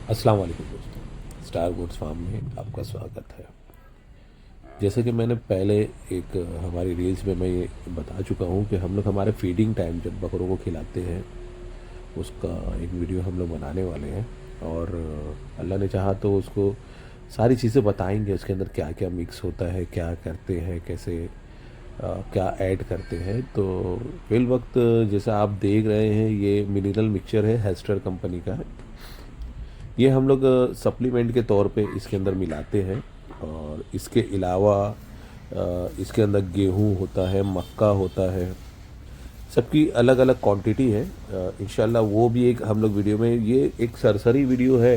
अस्सलाम वालेकुम दोस्तों, स्टार गोट्स फार्म में आपका स्वागत है। जैसे कि मैंने पहले एक हमारी रील्स में मैं ये बता चुका हूँ कि हम लोग हमारे फीडिंग टाइम जब बकरों को खिलाते हैं उसका एक वीडियो हम लोग बनाने वाले हैं। और अल्लाह ने चाहा तो उसको सारी चीज़ें बताएंगे, उसके अंदर क्या क्या मिक्स होता है, क्या करते हैं, कैसे क्या ऐड करते हैं। तो फिल वक्त जैसा आप देख रहे हैं ये मिनरल मिक्सचर है, हेस्टर कंपनी का है। ये हम लोग सप्लीमेंट के तौर पे इसके अंदर मिलाते हैं। और इसके अलावा इसके अंदर गेहूं होता है, मक्का होता है, सबकी अलग अलग क्वांटिटी है। इंशाल्लाह वो भी एक हम लोग वीडियो में, ये एक सरसरी वीडियो है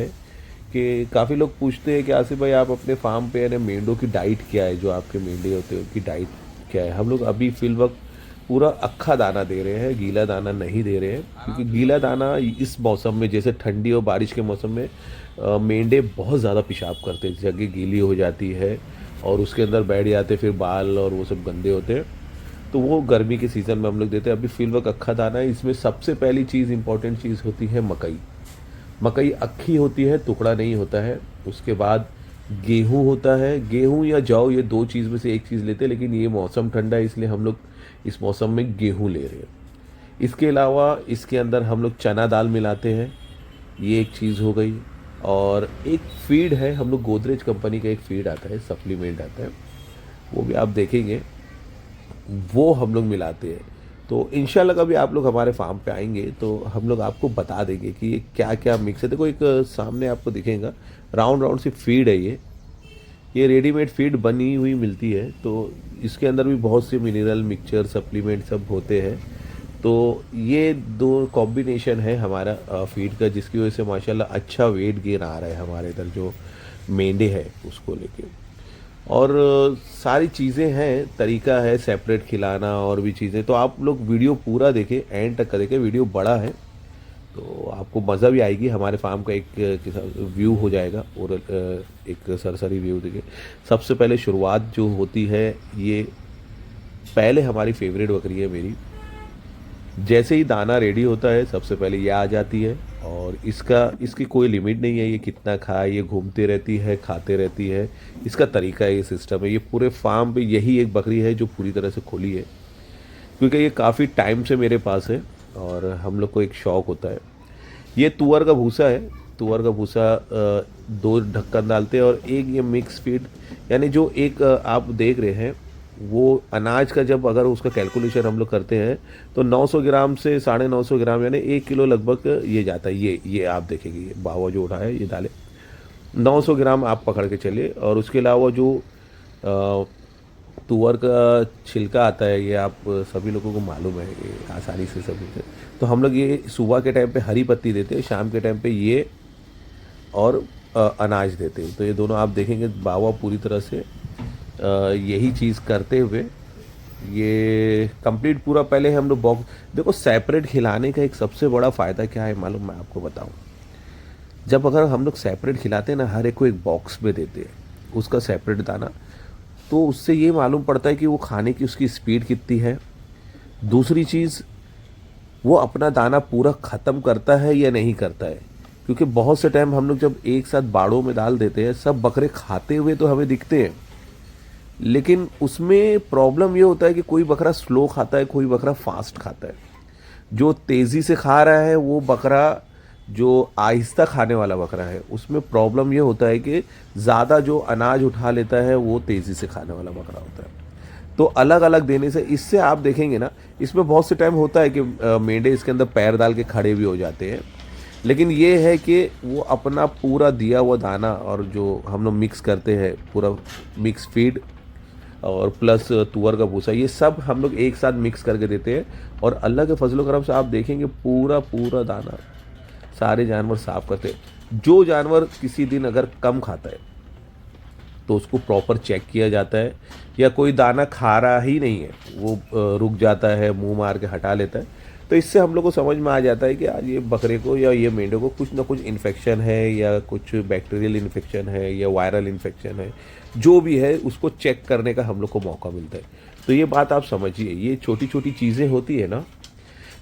कि काफ़ी लोग पूछते हैं कि आसिफ भाई आप अपने फार्म पे यानी मेंढों की डाइट क्या है, जो आपके मेंढे होते हैं उनकी डाइट क्या है। हम लोग अभी फिल वक्त पूरा अक्खा दाना दे रहे हैं, गीला दाना नहीं दे रहे हैं, क्योंकि गीला दाना इस मौसम में, जैसे ठंडी और बारिश के मौसम में मेंढे बहुत ज़्यादा पेशाब करते हैं, जगह गीली हो जाती है और उसके अंदर बैठ जाते, फिर बाल और वो सब गंदे होते हैं। तो वो गर्मी के सीज़न में हम लोग देते हैं। अभी फिल वक्त अक्खा दाना है। इसमें सबसे पहली चीज़, इंपॉर्टेंट चीज़ होती है मकई। मकई अक्खी होती है, टुकड़ा नहीं होता है। उसके बाद गेहूं होता है, गेहूं या जौ, ये दो चीज़ में से एक चीज़ लेते हैं, लेकिन ये मौसम ठंडा है इसलिए हम लोग इस मौसम में गेहूं ले रहे हैं। इसके अलावा इसके अंदर हम लोग चना दाल मिलाते हैं, ये एक चीज़ हो गई। और एक फीड है, हम लोग गोदरेज कंपनी का एक फीड आता है, सप्लीमेंट आता है, वो भी आप देखेंगे, वो हम लोग मिलाते हैं। तो इंशाल्लाह कभी आप लोग हमारे फार्म पे आएंगे तो हम लोग आपको बता देंगे कि ये क्या क्या मिक्स है। देखो एक सामने आपको दिखेगा राउंड राउंड सी फीड है ये रेडीमेड फीड बनी हुई मिलती है। तो इसके अंदर भी बहुत से मिनरल मिक्सचर सप्लीमेंट सब होते हैं। तो ये दो कॉम्बिनेशन है हमारा फीड का, जिसकी वजह से माशाल्लाह अच्छा वेट गेन आ रहा है हमारे इधर जो मेंढे है उसको लेके। और सारी चीज़ें हैं, तरीका है सेपरेट खिलाना और भी चीज़ें। तो आप लोग वीडियो पूरा देखें, एंड तक का देखें, वीडियो बड़ा है तो आपको मज़ा भी आएगी। हमारे फार्म का एक व्यू हो जाएगा और एक सरसरी व्यू देखिए। सबसे पहले शुरुआत जो होती है, ये पहले हमारी फेवरेट बकरी है मेरी। जैसे ही दाना रेडी होता है सबसे पहले ये आ जाती है। और इसकी कोई लिमिट नहीं है, ये कितना खाए, ये घूमती रहती है, खाते रहती है। इसका तरीका है, ये सिस्टम है। ये पूरे फार्म पे यही एक बकरी है जो पूरी तरह से खुली है, क्योंकि ये काफ़ी टाइम से मेरे पास है और हम लोग को एक शौक़ होता है। ये तुअर का भूसा है। तुअर का भूसा दो ढक्कन डालते हैं और एक ये मिक्स फीड, यानी जो एक आप देख रहे हैं वो अनाज का, जब अगर उसका कैलकुलेशन हम लोग करते हैं तो 900 ग्राम से 950 ग्राम यानी 1 किलो लगभग ये जाता है। ये आप देखेंगे, ये बावा जो उठा है ये डाले 900 ग्राम आप पकड़ के चलिए। और उसके अलावा जो तुअर का छिलका आता है, ये आप सभी लोगों को मालूम है, ये आसानी से सभी से। तो हम लोग ये सुबह के टाइम पे हरी पत्ती देते हैं, शाम के टाइम पे ये और अनाज देते हैं। तो ये दोनों आप देखेंगे बावा पूरी तरह से यही चीज़ करते हुए ये कंप्लीट पूरा। पहले हम लोग बॉक्स, देखो सेपरेट खिलाने का एक सबसे बड़ा फ़ायदा क्या है मालूम, मैं आपको बताऊं। जब अगर हम लोग सेपरेट खिलाते हैं ना, हर एक को एक बॉक्स में देते हैं उसका सेपरेट दाना, तो उससे ये मालूम पड़ता है कि वो खाने की उसकी स्पीड कितनी है। दूसरी चीज़, वो अपना दाना पूरा ख़त्म करता है या नहीं करता है। क्योंकि बहुत से टाइम हम लोग जब एक साथ बाड़ों में डाल देते हैं, सब बकरे खाते हुए तो हमें दिखते हैं, लेकिन उसमें प्रॉब्लम ये होता है कि कोई बकरा स्लो खाता है, कोई बकरा फास्ट खाता है। जो तेज़ी से खा रहा है वो बकरा, जो आहिस्ता खाने वाला बकरा है, उसमें प्रॉब्लम ये होता है कि ज़्यादा जो अनाज उठा लेता है वो तेज़ी से खाने वाला बकरा होता है। तो अलग अलग देने से, इससे आप देखेंगे ना, इसमें बहुत से टाइम होता है कि मेंढे इसके अंदर पैर डाल के खड़े भी हो जाते हैं। लेकिन ये है कि वो अपना पूरा दिया हुआ दाना और जो हम लोग मिक्स करते हैं, पूरा मिक्स फीड और प्लस तुअर का भूसा, ये सब हम लोग एक साथ मिक्स करके देते हैं। और अल्लाह के फजल करम से आप देखेंगे पूरा पूरा दाना सारे जानवर साफ करते हैं। जो जानवर किसी दिन अगर कम खाता है तो उसको प्रॉपर चेक किया जाता है, या कोई दाना खा रहा ही नहीं है, वो रुक जाता है, मुंह मार के हटा लेता है। तो इससे हम लोग को समझ में आ जाता है कि आज ये बकरे को या ये मेंढे को कुछ ना कुछ इन्फेक्शन है, या कुछ बैक्टीरियल इन्फेक्शन है, या वायरल इन्फेक्शन है। जो भी है उसको चेक करने का हम लोग को मौका मिलता है। तो ये बात आप समझिए, ये छोटी छोटी चीज़ें होती है ना,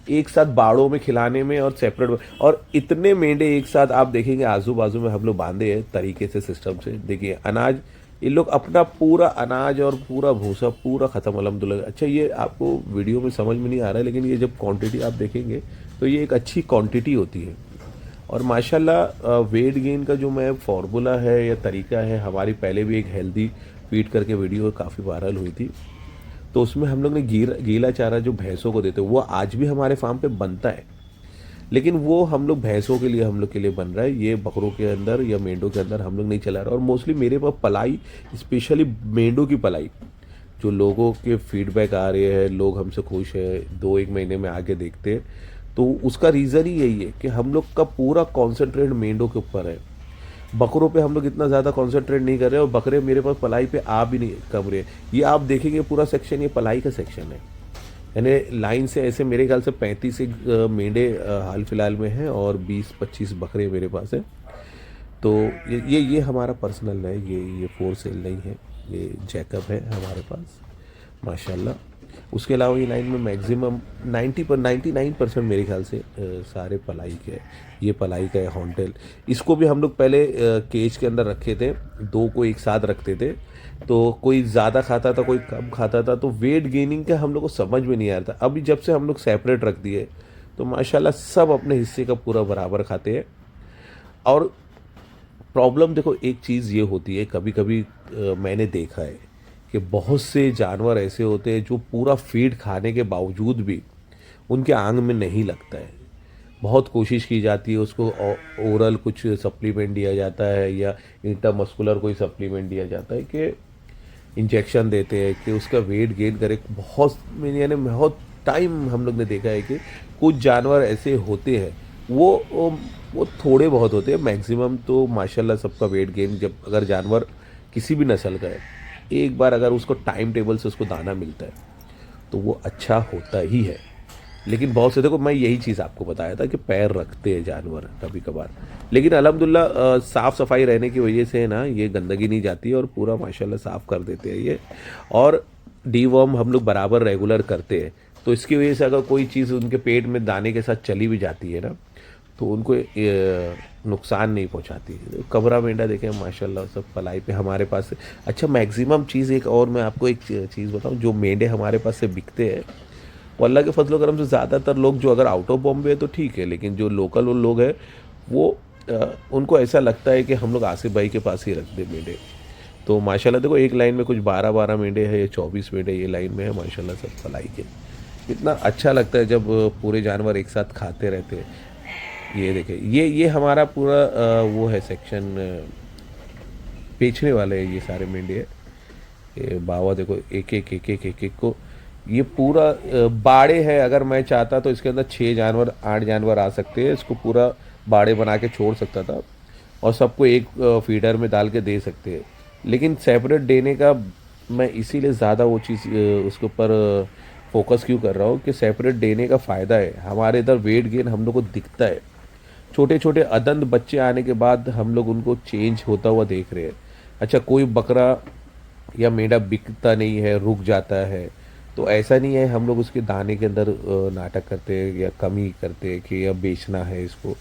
एक साथ बाड़ों में खिलाने में और सेपरेट, और इतने मेंढे एक साथ आप देखेंगे आजू बाजू में हम लोग बांधे हैं तरीके से सिस्टम से। देखिए अनाज, ये लोग अपना पूरा अनाज और पूरा भूसा पूरा ख़त्म अल्हम्दुलिल्लाह। अच्छा ये आपको वीडियो में समझ में नहीं आ रहा है, लेकिन ये जब क्वांटिटी आप देखेंगे तो ये एक अच्छी क्वांटिटी होती है। और माशाल्लाह वेट गेन का जो मैं फार्मूला है या तरीका है, हमारी पहले भी एक हेल्दी फीड करके वीडियो काफ़ी वायरल हुई थी, तो उसमें हम लोग ने गीला चारा जो भैंसों को देते हैं वो आज भी हमारे फार्म पे बनता है, लेकिन वो हम लोग भैंसों के लिए, हम लोग के लिए बन रहा है। ये बकरों के अंदर या मेंढों के अंदर हम लोग नहीं चला रहा। और मोस्टली मेरे पास पलाई, स्पेशली मेंढों की पलाई, जो लोगों के फीडबैक आ रहे हैं, लोग हमसे खुश है, 2-1 महीने में आके देखते हैं, तो उसका रीज़न ही यही है कि हम लोग का पूरा कॉन्सेंट्रेट मेंढों के ऊपर है। बकरों पे हम लोग इतना ज़्यादा कॉन्सेंट्रेट नहीं कर रहे, और बकरे मेरे पास पलाई पे आ भी नहीं कम रहे। ये आप देखेंगे पूरा सेक्शन ये पलाई का सेक्शन है, यानी लाइन से ऐसे मेरे ख्याल से 35 एक मेंढे हाल फिलहाल में हैं और 20-25 बकरे मेरे पास हैं। तो ये हमारा पर्सनल है, ये फोर सेल नहीं है, ये जैकब है हमारे पास माशाल्लाह। उसके अलावा ये लाइन में मैक्सिमम 99% मेरे ख्याल से सारे पलाई के हैं। ये पलाई का है हॉन्टेल, इसको भी हम लोग पहले केज के अंदर रखे थे, 2 को एक साथ रखते थे, तो कोई ज़्यादा खाता था कोई कम खाता था, तो वेट गेनिंग का हम लोग को समझ में नहीं आ रहा था। अभी जब से हम लोग सेपरेट रख दिए तो माशाल्लाह सब अपने हिस्से का पूरा बराबर खाते हैं। और प्रॉब्लम देखो एक चीज़ ये होती है, कभी कभी मैंने देखा है कि बहुत से जानवर ऐसे होते हैं जो पूरा फीड खाने के बावजूद भी उनके आंग में नहीं लगता है। बहुत कोशिश की जाती है, उसको ओरल कुछ सप्लीमेंट दिया जाता है या इंटरमस्कुलर कोई सप्लीमेंट दिया जाता है कि इंजेक्शन देते हैं कि उसका वेट गेन करे। बहुत यानी बहुत टाइम हम लोग ने देखा है कि कुछ जानवर ऐसे होते हैं, वो थोड़े बहुत होते हैं, मैक्सिमम तो माशाल्लाह सबका वेट गेन, जब अगर जानवर किसी भी नस्ल का है, एक बार अगर उसको टाइम टेबल से उसको दाना मिलता है तो वो अच्छा होता ही है। लेकिन बहुत से, देखो मैं यही चीज़ आपको बताया था कि पैर रखते हैं जानवर कभी कभार, लेकिन अल्हम्दुलिल्लाह साफ़ सफाई रहने की वजह से ना ये गंदगी नहीं जाती है और पूरा माशाल्लाह साफ़ कर देते हैं ये। और डीवॉर्म हम लोग बराबर रेगुलर करते हैं, तो इसकी वजह से अगर कोई चीज़ उनके पेट में दाने के साथ चली भी जाती है ना, तो उनको नुकसान नहीं पहुंचाती। कबरा मेंढा देखें माशाल्लाह सब पलाई पे हमारे पास से। अच्छा मैक्सिमम चीज़ एक और मैं आपको एक चीज़ बताऊं, जो मेंढे हमारे पास से बिकते हैं वो अल्लाह के फजल करम से ज़्यादातर लोग जो अगर आउट ऑफ बॉम्बे है तो ठीक है, लेकिन जो लोकल लोग हैं वो उनको ऐसा लगता है कि हम लोग आसिफ भाई के पास ही रख दें मेंढे। तो माशाल्लाह देखो एक लाइन में कुछ 12-12 मेंढे हैं या 24 मेंढे ये लाइन में है माशाल्लाह सब पलाई के। इतना अच्छा लगता है जब पूरे जानवर एक साथ खाते रहते हैं। ये देखें, ये हमारा पूरा वो है सेक्शन, बेचने वाले हैं ये सारे मेंढे है। ये बावा देखो एक एक को, ये पूरा बाड़े है। अगर मैं चाहता तो इसके अंदर 6 जानवर 8 जानवर आ सकते हैं, इसको पूरा बाड़े बना के छोड़ सकता था और सबको एक फीडर में डाल के दे सकते हैं। लेकिन सेपरेट देने का मैं इसीलिए ज़्यादा वो चीज़ उसके ऊपर फोकस क्यों कर रहा हूँ कि सेपरेट देने का फ़ायदा है, हमारे इधर वेट गेन हम लोग को दिखता है। छोटे छोटे अदंत बच्चे आने के बाद हम लोग उनको चेंज होता हुआ देख रहे हैं। अच्छा कोई बकरा या मेंढा बिकता नहीं है, रुक जाता है, तो ऐसा नहीं है हम लोग उसके दाने के अंदर नाटक करते हैं या कमी करते हैं कि या बेचना है इसको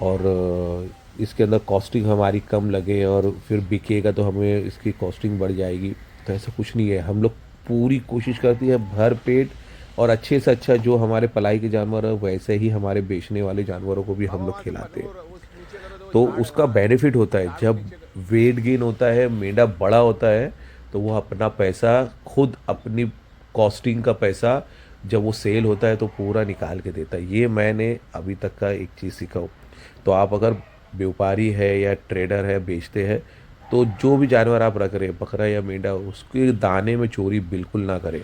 और इसके अंदर कॉस्टिंग हमारी कम लगे और फिर बिकेगा तो हमें इसकी कॉस्टिंग बढ़ जाएगी। तो ऐसा कुछ नहीं है, हम लोग पूरी कोशिश करती है भर पेट और अच्छे से अच्छा जो हमारे पलाई के जानवर है वैसे ही हमारे बेचने वाले जानवरों को भी हम लोग खिलाते हैं। तो उसका बेनिफिट होता है, जब वेट गेन होता है, मेंढा बड़ा होता है, तो वो अपना पैसा खुद, अपनी कॉस्टिंग का पैसा जब वो सेल होता है तो पूरा निकाल के देता है। ये मैंने अभी तक का एक चीज़ सीखा हूँ। तो आप अगर व्यापारी है या ट्रेडर है, बेचते हैं, तो जो भी जानवर आप रख रहे हैं, बकरा या मेंढा, उसके दाने में चोरी बिल्कुल ना करें।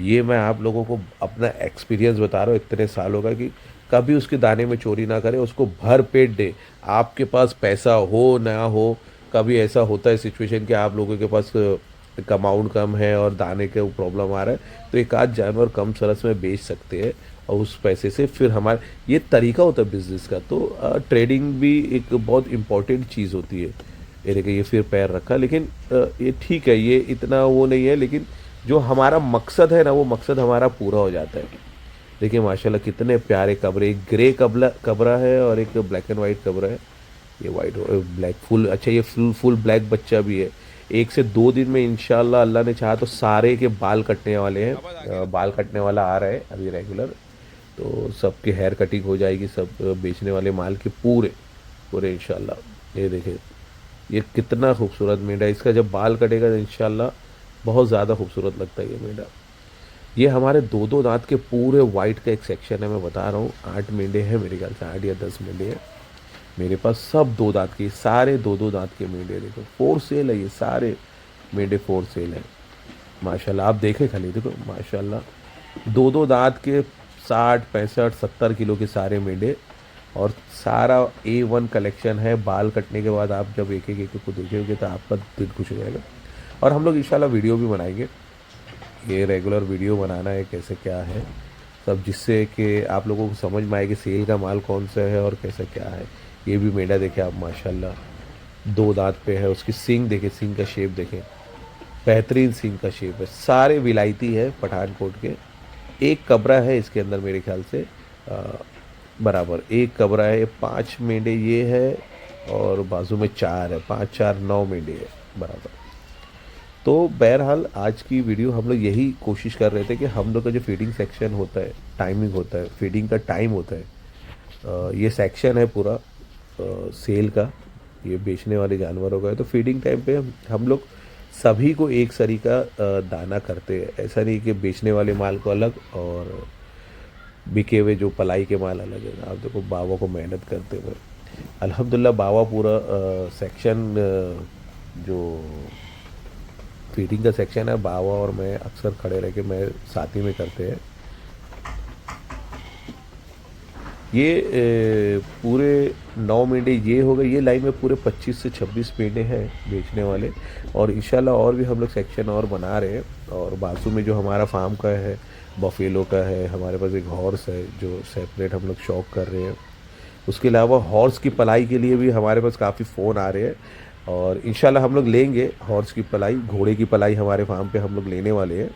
ये मैं आप लोगों को अपना एक्सपीरियंस बता रहा हूँ इतने सालों का, कि कभी उसके दाने में चोरी ना करें, उसको भर पेट दे। आपके पास पैसा हो ना हो, कभी ऐसा होता है सिचुएशन कि आप लोगों के पास अमाउंट कम है और दाने के प्रॉब्लम आ रहा है, तो एक आध जानवर कम सरस में बेच सकते हैं और उस पैसे से फिर हमारे, ये तरीका होता है बिजनेस का। तो ट्रेडिंग भी एक बहुत इम्पॉर्टेंट चीज़ होती है। ये देखिए ये फिर पैर रखा, लेकिन ये ठीक है, ये इतना वो नहीं है, लेकिन जो हमारा मकसद है ना, वो मकसद हमारा पूरा हो जाता है। देखिए माशाल्लाह कितने प्यारे कबरे, एक ग्रे कबला कबरा है और एक ब्लैक एंड वाइट कबरा है। ये वाइट ब्लैक फुल, अच्छा ये फुल फुल ब्लैक बच्चा भी है। 1 से 2 दिन में इंशाल्लाह अल्लाह ने चाहा तो सारे के बाल कटने वाले हैं। बाल कटने वाला आ रहा है अभी रेगुलर, तो सबके हेयर कटिंग हो जाएगी, सब बेचने वाले माल के पूरे पूरे इंशाल्लाह। ये देखें ये कितना खूबसूरत मेंढा है, इसका जब बाल कटेगा तो इंशाल्लाह बहुत ज़्यादा खूबसूरत लगता है ये मेंढा। ये हमारे 2-2 दांत के पूरे वाइट का एक सेक्शन है, मैं बता रहा हूँ। 8 मेंढे हैं मेरे ख्याल से, 8 या 10 मेंढे हैं मेरे पास, सब 2 दांत के, सारे 2-2 दांत के मेंढे। देखो फोर सेल है, ये सारे मेंढे फोर सेल है माशाल्लाह। आप देखें खाली, देखो माशाल्लाह 2-2 दांत के 60, 65, 70 किलो के सारे मेंढे, और सारा A1 कलेक्शन है। बाल कटने के बाद आप जब एक एक एक को देखोगे तो आपका दिल खुश हो जाएगा। और हम लोग इंशाल्लाह वीडियो भी बनाएंगे, ये रेगुलर वीडियो बनाना है कैसे क्या है सब, जिससे कि आप लोगों को समझ में आए कि सेल का माल कौन सा है और कैसा क्या है। ये भी मेंढा देखें आप माशाल्लाह 2 दांत पे है, उसकी सींग देखें, सींग का शेप देखें, बेहतरीन सींग का शेप है। सारे विलायती है पठानकोट के। एक कबरा है इसके अंदर मेरे ख्याल से, बराबर एक कबरा है। 5 मेंढे ये है और बाजू में 4 है, 5, 4, 9 मेंढे है बराबर। तो बहरहाल आज की वीडियो हम लोग यही कोशिश कर रहे थे कि हम लोग का जो फीडिंग सेक्शन होता है, टाइमिंग होता है, फीडिंग का टाइम होता है, ये सेक्शन है पूरा सेल का, ये बेचने वाले जानवरों का है। तो फीडिंग टाइम पे हम लोग सभी को एक सरी का दाना करते हैं। ऐसा नहीं कि बेचने वाले माल को अलग और बिके हुए जो पलाई के माल अलग है। आप देखो बाबा को मेहनत करते हुए अल्हम्दुलिल्लाह, बाबा पूरा सेक्शन जो फीडिंग का सेक्शन है, बाबा और मैं अक्सर खड़े रह के मैं साथ ही में करते हैं। ये पूरे 9 मेंढे ये हो गए, ये लाइन में पूरे 25 से 26 मेंढे हैं बेचने वाले। और इंशाल्लाह और भी हम लोग सेक्शन और बना रहे हैं। और बाजू में जो हमारा फार्म का है, बफेलो का है, हमारे पास एक हॉर्स है जो सेपरेट हम लोग शौक कर रहे हैं। उसके अलावा हॉर्स की पलाई के लिए भी हमारे पास काफ़ी फ़ोन आ रहे हैं, और इंशाल्लाह हम लोग लेंगे हॉर्स की पलाई, घोड़े की पलाई हमारे फार्म पे हम लोग लेने वाले हैं।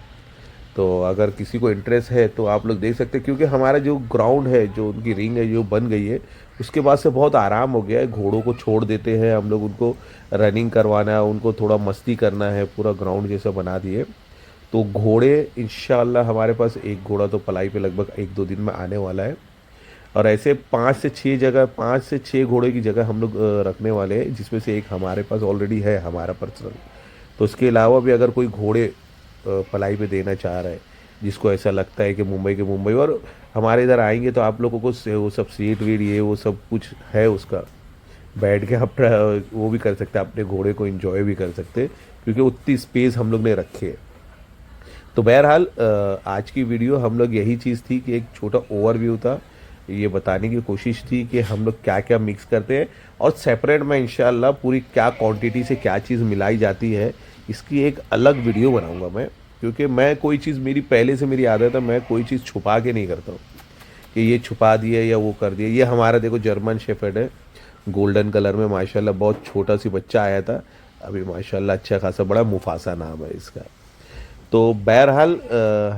तो अगर किसी को इंटरेस्ट है तो आप लोग देख सकते हैं, क्योंकि हमारा जो ग्राउंड है, जो उनकी रिंग है जो बन गई है, उसके बाद से बहुत आराम हो गया है। घोड़ों को छोड़ देते हैं हम लोग, उनको रनिंग करवाना है, उनको थोड़ा मस्ती करना है, पूरा ग्राउंड जैसा बना दिए। तो घोड़े इंशाल्लाह हमारे पास एक घोड़ा तो पलाई पे लगभग 1-2 दिन में आने वाला है। और ऐसे 5 से 6 जगह, 5 से 6 घोड़े की जगह हम लोग रखने वाले हैं, जिसमें से एक हमारे पास ऑलरेडी है हमारा पर्सनल। तो उसके अलावा भी अगर कोई घोड़े पलाई पे देना चाह रहा है, जिसको ऐसा लगता है कि मुंबई के मुंबई, और हमारे इधर आएंगे तो आप लोगों को वो सब सीट वीट ये वो सब कुछ है उसका, बैठ के आप वो भी कर सकते हैं, अपने घोड़े को एंजॉय भी कर सकते हैं, क्योंकि उतनी स्पेस हम लोग ने रखी है। तो बहरहाल आज की वीडियो हम लोग यही चीज़ थी कि एक छोटा ओवरव्यू था, ये बताने की कोशिश थी कि हम लोग क्या क्या मिक्स करते हैं, और सेपरेट में इंशाल्लाह पूरी क्या क्वांटिटी से क्या चीज़ मिलाई जाती है, इसकी एक अलग वीडियो बनाऊंगा मैं। क्योंकि मैं कोई चीज़, मेरी पहले से मेरी आदत है, मैं कोई चीज़ छुपा के नहीं करता हूँ कि ये छुपा दिया या वो कर दिया। ये हमारा देखो जर्मन शेफर्ड है, गोल्डन कलर में माशाल्लाह, बहुत छोटा सी बच्चा आया था अभी माशाल्लाह, अच्छा खासा बड़ा, मुफासा नाम है इसका। तो बहरहाल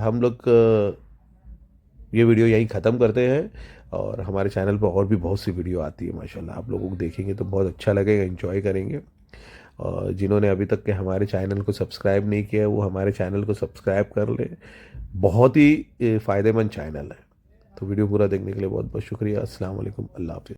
हम लोग ये वीडियो यहीं ख़त्म करते हैं, और हमारे चैनल पर और भी बहुत सी वीडियो आती है माशाल्लाह, आप लोगों को देखेंगे तो बहुत अच्छा लगेगा, एंजॉय करेंगे। और जिन्होंने अभी तक के हमारे चैनल को सब्सक्राइब नहीं किया है, वो हमारे चैनल को सब्सक्राइब कर लें, बहुत ही फ़ायदेमंद चैनल है। तो वीडियो पूरा देखने के लिए बहुत बहुत शुक्रिया। अस्सलाम वालेकुम, अल्लाह हाफ़िज़।